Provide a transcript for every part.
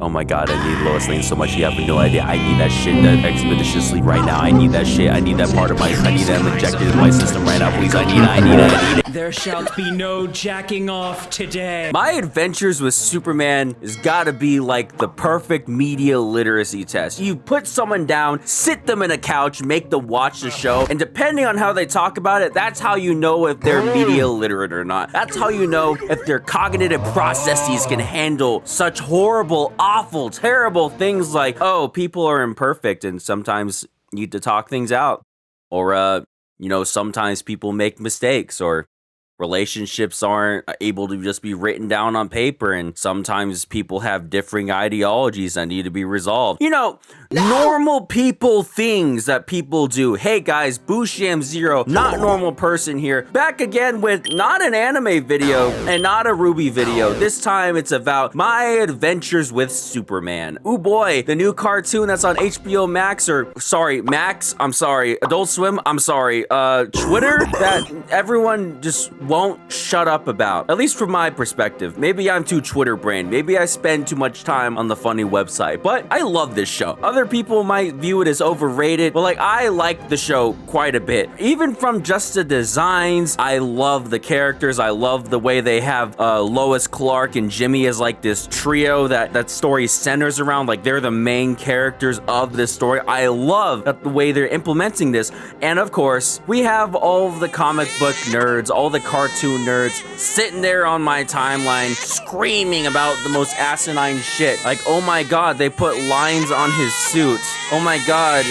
Oh my god, I need Lois Lane so much, you have no idea. I need that shit that expeditiously right now. I need that shit. I need that part of my, I need that injected in my system right now, please. I need it. There shall be no jacking off today. My Adventures with Superman has gotta be like the perfect media literacy test. You put someone down, sit them in a couch, make them watch the show, and depending on how they talk about it, that's how you know if they're media literate or not. That's how you know if their cognitive processes can handle such horrible, awful, terrible things like, oh, people are imperfect and sometimes need to talk things out. Or, you know, sometimes people make mistakes, or relationships aren't able to just be written down on paper, and sometimes people have differing ideologies that need to be resolved. You know, normal people things that people do. Hey guys, Boosham Zero, not normal person here, back again with not an anime video and not a Ruby video. This time it's about my adventures with Superman. Ooh boy, the new cartoon that's on HBO Max, or sorry, Max, I'm sorry, Adult Swim, I'm sorry, Twitter, that everyone just won't shut up about, at least from my perspective. Maybe I'm too Twitter brained. Maybe I spend too much time on the funny website, but I love this show. Other people might view it as overrated, but like, I like the show quite a bit. Even from just the designs, I love the characters. I love the way they have Lois, Clark, and Jimmy as like this trio that story centers around. Like, they're the main characters of this story. I love the way they're implementing this. And of course, we have all of the comic book nerds, all the cartoon nerds sitting there on my timeline screaming about the most asinine shit. Like, oh my god, they put lines on his suit. Oh my god,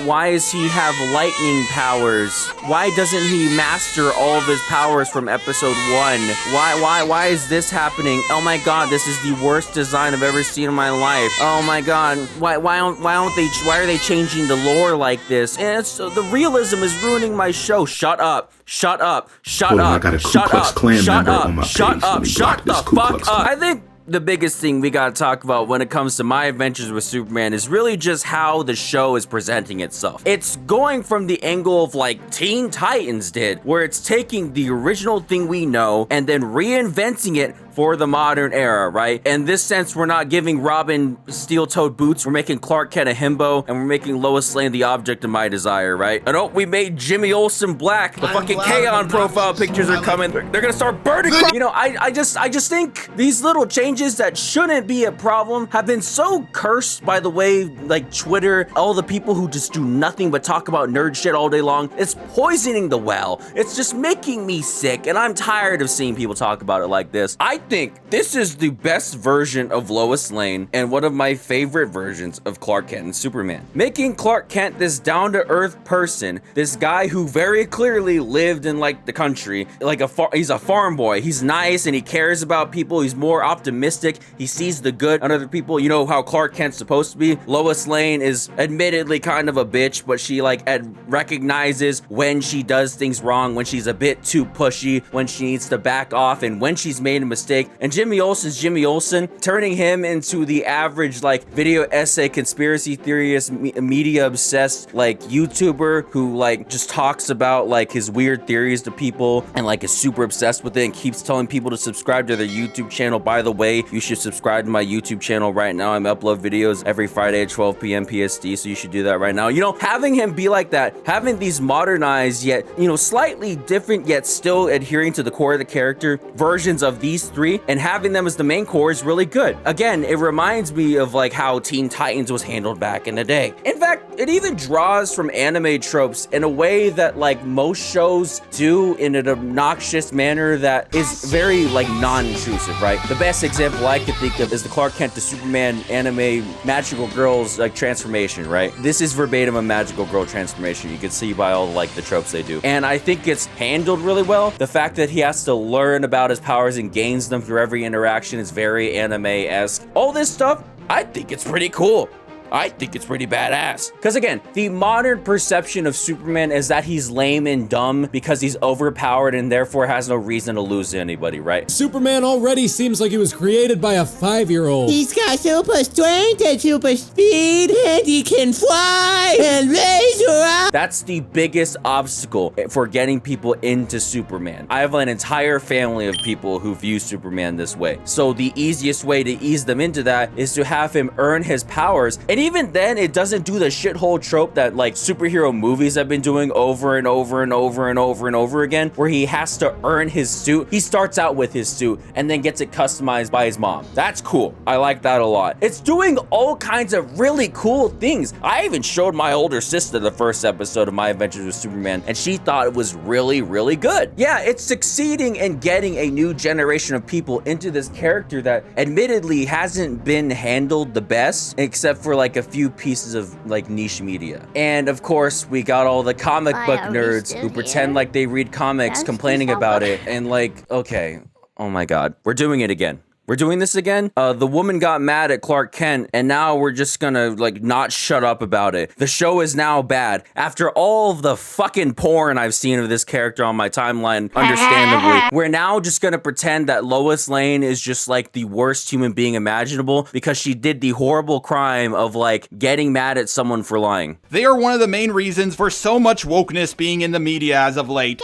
why does he have lightning powers? Why doesn't he master all of his powers from episode 1? Why is this happening? Oh my god, this is the worst design I've ever seen in my life. Oh my god, why are they changing the lore like this? And it's, the realism is ruining my show. Shut up. Shut up. Shut up. Shut up. Shut up. Shut up. Shut the fuck up. I think the biggest thing we gotta talk about when it comes to My Adventures with Superman is really just how the show is presenting itself. It's going from the angle of like Teen Titans did, where it's taking the original thing we know and then reinventing it for the modern era, right? In this sense, we're not giving Robin steel-toed boots, we're making Clark Kent a himbo, and we're making Lois Lane the object of my desire, right? And oh, we made Jimmy Olsen black. The fucking K-On! Profile pictures are coming. They're gonna start burning. You know, I just think these little changes that shouldn't be a problem have been so cursed by the way, like, Twitter, all the people who just do nothing but talk about nerd shit all day long. It's poisoning the well. It's just making me sick, and I'm tired of seeing people talk about it like this. I think this is the best version of Lois Lane and one of my favorite versions of Clark Kent and Superman. Making Clark Kent this down-to-earth person, this guy who very clearly lived in like the country, like he's a farm boy. He's nice and he cares about people. He's more optimistic. He sees the good in other people. You know how Clark Kent's supposed to be. Lois Lane is admittedly kind of a bitch, but she like recognizes when she does things wrong, when she's a bit too pushy, when she needs to back off, and when she's made a mistake. And Jimmy Olsen's Jimmy Olsen, turning him into the average like video essay conspiracy theorist, media obsessed like YouTuber who like just talks about like his weird theories to people and like is super obsessed with it and keeps telling people to subscribe to their YouTube channel. By the way, you should subscribe to my YouTube channel right now. I'm upload videos every Friday at 12 p.m. PST, so you should do that right now. You know, having him be like that, having these modernized yet, you know, slightly different yet still adhering to the core of the character versions of these three, and having them as the main core is really good. Again, it reminds me of like how Teen Titans was handled back in the day. In fact, it even draws from anime tropes in a way that like most shows do, in an obnoxious manner that is very like non-intrusive, right? The best example I could think of is the Clark Kent to Superman anime Magical Girls like transformation, right? This is verbatim a Magical Girl transformation. You can see by all like the tropes they do. And I think it's handled really well. The fact that he has to learn about his powers and gains them through every interaction is very anime-esque. All this stuff, I think it's pretty cool. I think it's pretty badass. Because again, the modern perception of Superman is that he's lame and dumb because he's overpowered and therefore has no reason to lose to anybody, right? Superman already seems like he was created by a 5-year-old. He's got super strength and super speed, and he can fly and laser out. That's the biggest obstacle for getting people into Superman. I have an entire family of people who view Superman this way. So the easiest way to ease them into that is to have him earn his powers. And even then, it doesn't do the shithole trope that like superhero movies have been doing over and over and over and over and over again, where he has to earn his suit. He starts out with his suit and then gets it customized by his mom. That's cool. I like that a lot. It's doing all kinds of really cool things. I even showed my older sister the first episode of My Adventures with Superman, and she thought it was really, really good. Yeah, it's succeeding in getting a new generation of people into this character that admittedly hasn't been handled the best, except for like a few pieces of like niche media. And of course, we got all the comic book nerds who pretend like they read comics complaining about it, and like, okay, oh my God, we're doing it again. We're doing this again? The woman got mad at Clark Kent, and now we're just gonna, like, not shut up about it. The show is now bad. After all of the fucking porn I've seen of this character on my timeline, understandably, we're now just gonna pretend that Lois Lane is just, like, the worst human being imaginable because she did the horrible crime of, like, getting mad at someone for lying. They are one of the main reasons for so much wokeness being in the media as of late.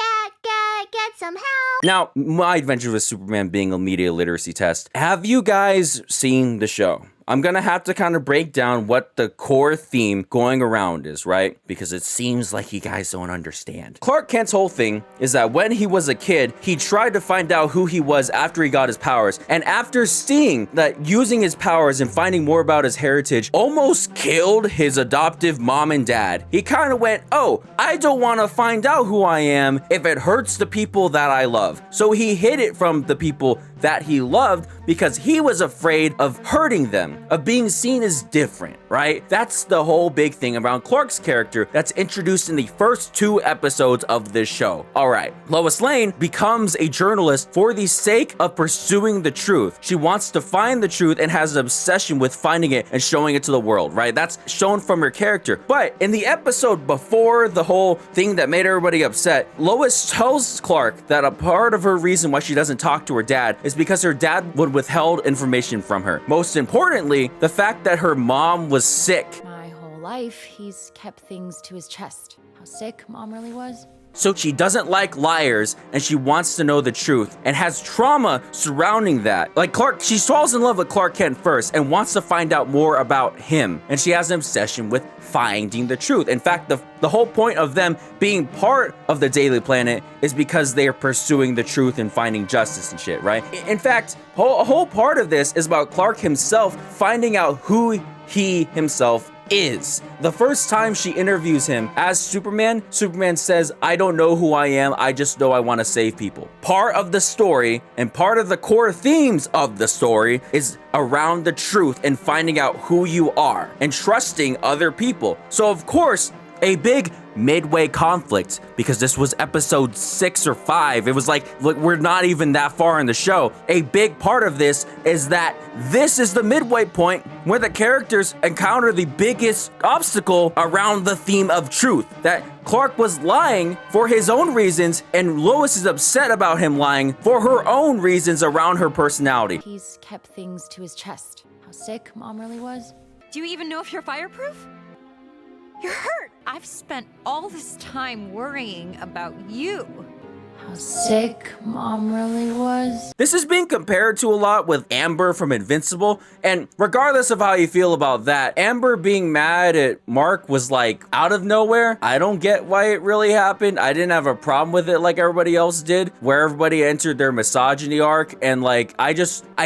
Get some help. Now, My Adventure with Superman being a media literacy test, have you guys seen the show? I'm gonna have to kind of break down what the core theme going around is, right? Because it seems like you guys don't understand. Clark Kent's whole thing is that when he was a kid, he tried to find out who he was after he got his powers. And after seeing that using his powers and finding more about his heritage almost killed his adoptive mom and dad, he kind of went, oh, I don't want to find out who I am if it hurts the people that I love. So he hid it from the people that he loved because he was afraid of hurting them, of being seen as different, right? That's the whole big thing around Clark's character that's introduced in the first 2 episodes of this show. All right, Lois Lane becomes a journalist for the sake of pursuing the truth. She wants to find the truth and has an obsession with finding it and showing it to the world, right? That's shown from her character. But in the episode before the whole thing that made everybody upset, Lois tells Clark that a part of her reason why she doesn't talk to her dad is because her dad would withheld information from her. Most importantly, the fact that her mom was sick. My whole life, he's kept things to his chest. How sick Mom really was. So she doesn't like liars and she wants to know the truth and has trauma surrounding that. Like Clark, she falls in love with Clark Kent first and wants to find out more about him. And she has an obsession with finding the truth. In fact, the whole point of them being part of the Daily Planet is because they are pursuing the truth and finding justice and shit, right? In fact, a whole part of this is about Clark himself finding out who he himself is. The first time she interviews him as Superman, Superman says, I don't know who I am, I just know I want to save people. Part of the story and part of the core themes of the story is around the truth and finding out who you are and trusting other people. So of course, a big midway conflict, because this was episode 6 or 5. It was like, look, we're not even that far in the show. A big part of this is that this is the midway point where the characters encounter the biggest obstacle around the theme of truth. That Clark was lying for his own reasons, and Lois is upset about him lying for her own reasons around her personality. He's kept things to his chest. How sick Mom really was. Do you even know if you're fireproof? You're hurt! I've spent all this time worrying about you. How sick Mom really was. This is being compared to a lot with Amber from Invincible, and regardless of how you feel about that, Amber being mad at Mark was like out of nowhere. I don't get why it really happened. I didn't have a problem with it like everybody else did, where everybody entered their misogyny arc, and like I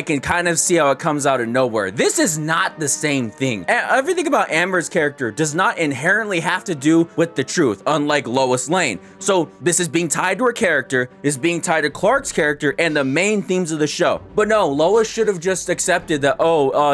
can kind of see how it comes out of nowhere. This is not the same thing. Everything about Amber's character does not inherently have to do with the truth, unlike Lois Lane. So this is being tied to her character, character is being tied to Clark's character and the main themes of the show. But no, Lois should have just accepted that,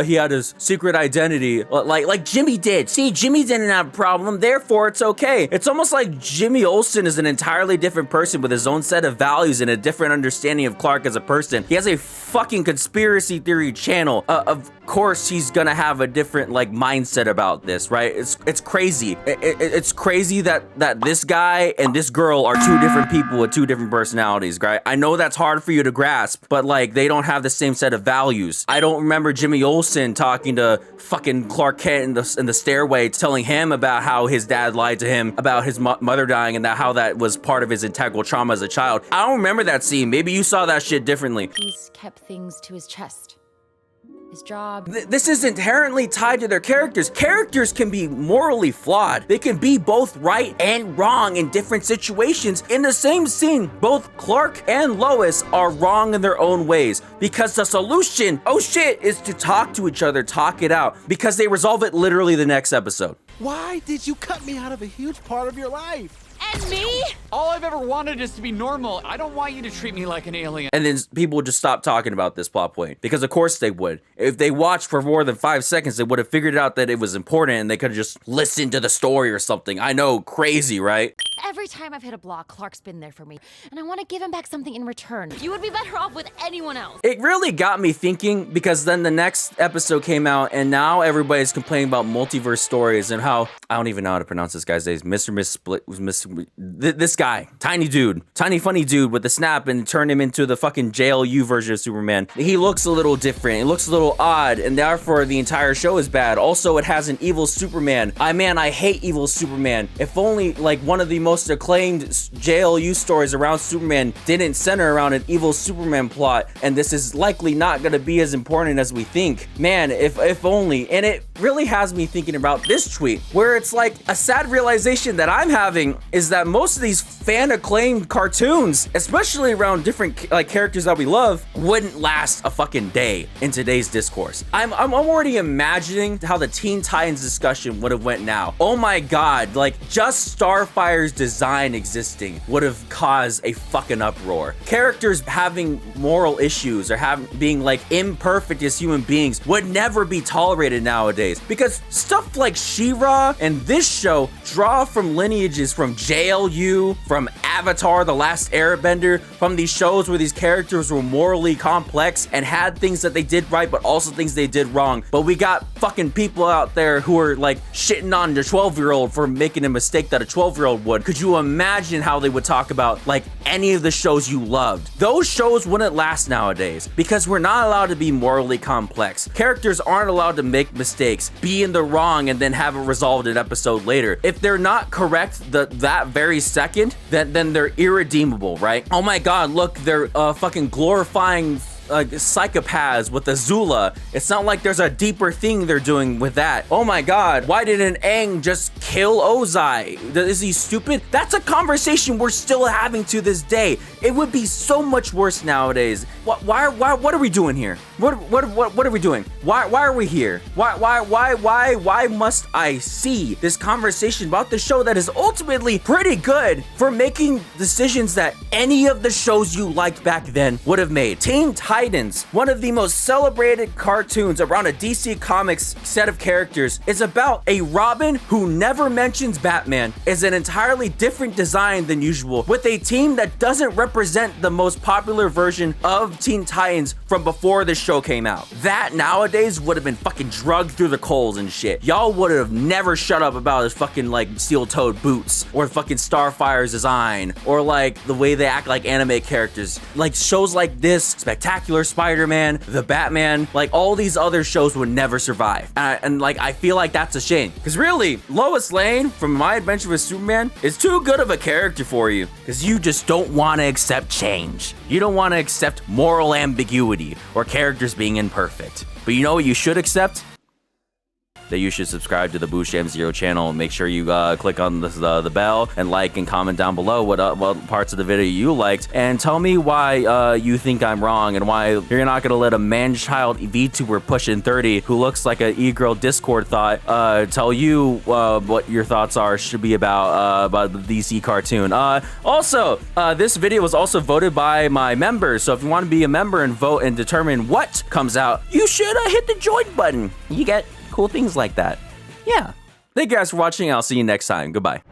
he had his secret identity, like Jimmy did. See, Jimmy didn't have a problem, therefore it's okay. It's almost like Jimmy Olsen is an entirely different person with his own set of values and a different understanding of Clark as a person. He has a fucking conspiracy theory channel. Of course he's gonna have a different mindset about this, right? It's crazy. It's crazy that this guy and this girl are two different people with two different personalities, right? I know that's hard for you to grasp, but they don't have the same set of values. I don't remember Jimmy Olsen talking to fucking Clark Kent in the stairway, telling him about how his dad lied to him about his mother dying and how that was part of his integral trauma as a child. I don't remember that scene. Maybe you saw that shit differently. He's kept things to his chest. His job. This is inherently tied to their characters. Characters can be morally flawed. They can be both right and wrong in different situations. In the same scene, both Clark and Lois are wrong in their own ways because the solution, is to talk to each other, talk it out, because they resolve it literally the next episode. Why did you cut me out of a huge part of your life? And me? All I've ever wanted is to be normal. I don't want you to treat me like an alien. And then people would just stop talking about this plot point, because of course they would. If they watched for more than 5 seconds, they would have figured out that it was important and they could have just listened to the story or something. I know, crazy, right? Every time I've hit a block, Clark's been there for me, and I want to give him back something in return. You would be better off with anyone else. It really got me thinking, because then the next episode came out and now everybody's complaining about multiverse stories and how, I don't even know how to pronounce this guy's name, this guy, tiny funny dude with the snap, and turned him into the fucking JLU version of Superman. He looks a little different, it looks a little odd, and therefore the entire show is bad. Also, it has an evil Superman. I hate evil Superman. If only one of the most acclaimed JLU stories around Superman didn't center around an evil Superman plot, and this is likely not gonna be as important as we think. Man, if only. And it really has me thinking about this tweet, where it's a sad realization that I'm having is that most of these fan-acclaimed cartoons, especially around different characters that we love, wouldn't last a fucking day in today's discourse. I'm already imagining how the Teen Titans discussion would have went now. Oh my god, just Starfire's design existing would have caused a fucking uproar. Characters having moral issues or being imperfect as human beings would never be tolerated nowadays, because stuff like She-Ra and this show draw from lineages from JLU, from Avatar: The Last Airbender, from these shows where these characters were morally complex and had things that they did right but also things they did wrong. But we got fucking people out there who are shitting on the 12-year-old for making a mistake that a 12-year-old would. Could you imagine how they would talk about any of the shows you loved? Those shows wouldn't last nowadays because we're not allowed to be morally complex. Characters aren't allowed to make mistakes, be in the wrong, and then have it resolved an episode later. If they're not correct that very second, then they're irredeemable, right? Oh my god, look, they're fucking glorifying psychopaths with Azula. It's not like there's a deeper thing they're doing with that. Oh my god, why didn't Aang just kill Ozai? Is he stupid? That's a conversation we're still having to this day. It would be so much worse nowadays. What are we doing here? What are we doing? Why are we here? Why must I see this conversation about the show that is ultimately pretty good for making decisions that any of the shows you liked back then would have made? Teen Titans, one of the most celebrated cartoons around a DC Comics set of characters, is about a Robin who never mentions Batman, is an entirely different design than usual, with a team that doesn't represent the most popular version of Teen Titans from before the show came out. That nowadays would have been fucking drugged through the coals and shit. Y'all would have never shut up about his fucking steel-toed boots, or fucking Starfire's design, or the way they act like anime characters. Shows like this, Spectacular Spider-Man, The Batman, all these other shows would never survive. And I feel like that's a shame. Because really, Lois Lane from My Adventure with Superman is too good of a character for you. Because you just don't want to accept change. You don't want to accept moral ambiguity or characters being imperfect. But you know what you should accept? that you should subscribe to the Boosham Zero channel. Make sure you click on the bell and like and comment down below what parts of the video you liked, and tell me why you think I'm wrong and why you're not gonna let a man-child VTuber pushing 30 who looks like an e-girl Discord thought tell you what your thoughts should be about the DC cartoon. Also, this video was also voted by my members, so if you want to be a member and vote and determine what comes out, you should hit the join button. You get cool things like that. Yeah. Thank you guys for watching. I'll see you next time. Goodbye.